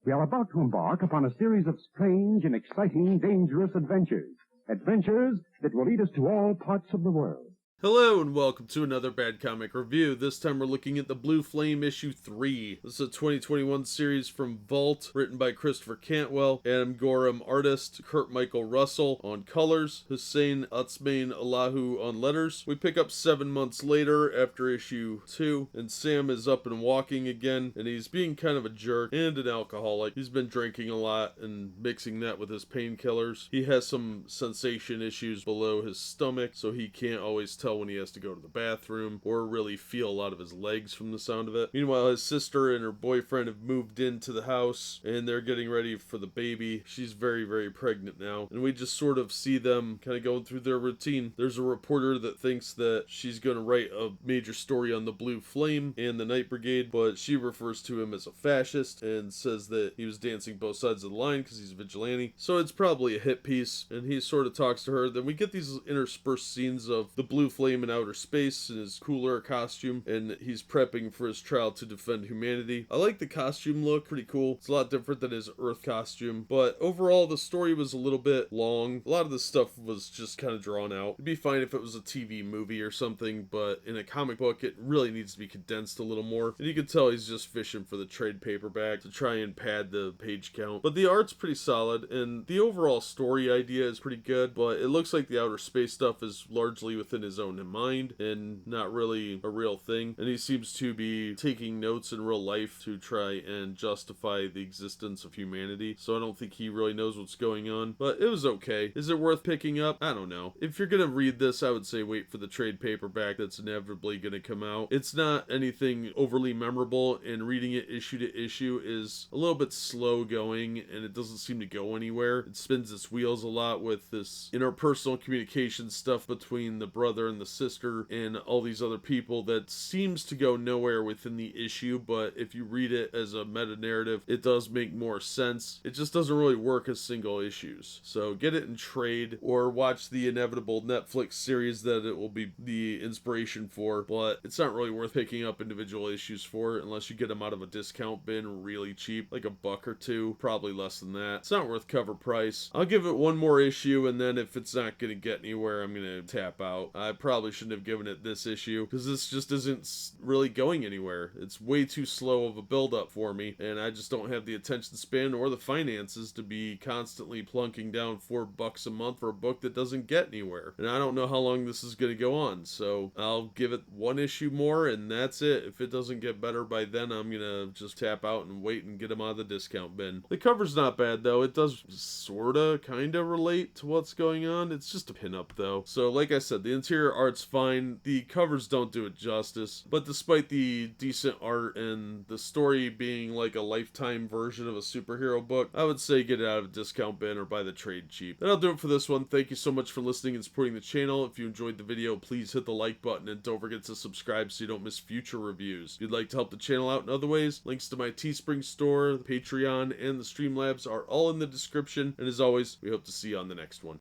We are about to embark upon a series of strange and exciting, dangerous adventures. Adventures that will lead us to all parts of the world. Hello and welcome to another Bad Comic Review. This time we're looking at the Blue Flame issue 3. This is a 2021 series from Vault, written by Christopher Cantwell, Adam Gorham artist, Kurt Michael Russell on colors, Hassan Otsmane-Elhaou on letters. We pick up 7 months later after issue 2, and Sam is up and walking again, and he's being kind of a jerk and an alcoholic. He's been drinking a lot and mixing that with his painkillers. He has some sensation issues below his stomach, so he can't always tell when he has to go to the bathroom or really feel a lot of his legs from the sound of it. Meanwhile, his sister and her boyfriend have moved into the house and they're getting ready for the baby. She's very, very pregnant now, and we just sort of see them kind of going through their routine. There's a reporter that thinks that she's going to write a major story on the Blue Flame and the Night Brigade, but she refers to him as a fascist and says that he was dancing both sides of the line because he's a vigilante. So it's probably a hit piece, and he sort of talks to her. Then we get these interspersed scenes of the Blue Flame in outer space in his cooler costume, and he's prepping for his trial to defend humanity. I like the costume look, pretty cool. It's a lot different than his Earth costume, but overall the story was a little bit long. A lot of the stuff was just kind of drawn out. It'd be fine if it was a TV movie or something, but in a comic book it really needs to be condensed a little more, and you can tell he's just fishing for the trade paperback to try and pad the page count. But the art's pretty solid, and the overall story idea is pretty good, but it looks like the outer space stuff is largely within his own mind and not really a real thing, and he seems to be taking notes in real life to try and justify the existence of humanity, so I don't think he really knows what's going on, but it was okay. Is it worth picking up? I don't know. If you're gonna read this, I would say wait for the trade paperback that's inevitably gonna come out. It's not anything overly memorable, and reading it issue to issue is a little bit slow going, and it doesn't seem to go anywhere. It spins its wheels a lot with this interpersonal communication stuff between the brother and the sister and all these other people that seems to go nowhere within the issue, but if you read it as a meta-narrative, it does make more sense. It just doesn't really work as single issues. So get it in trade or watch the inevitable Netflix series that it will be the inspiration for, but it's not really worth picking up individual issues for unless you get them out of a discount bin really cheap, like $1 or $2, probably less than that. It's not worth cover price. I'll give it one more issue, and then if it's not going to get anywhere, I'm going to tap out. I probably shouldn't have given it this issue because this just isn't really going anywhere. It's way too slow of a build up for me, and I just don't have the attention span or the finances to be constantly plunking down $4 a month for a book that doesn't get anywhere, and I don't know how long this is going to go on, so I'll give it one issue more and that's it. If it doesn't get better by then, I'm gonna just tap out and wait and get them out of the discount bin. The cover's not bad though. It does sorta kinda relate to what's going on. It's just a pinup though, so like I said, the interior art's fine. The covers don't do it justice, but despite the decent art and the story being like a lifetime version of a superhero book, I would say get it out of a discount bin or buy the trade cheap. That'll do it for this one. Thank you so much for listening and supporting the channel. If you enjoyed the video, please hit the like button and don't forget to subscribe so you don't miss future reviews. If you'd like to help the channel out in other ways, links to my Teespring store, the Patreon, and the Streamlabs are all in the description, and as always, we hope to see you on the next one.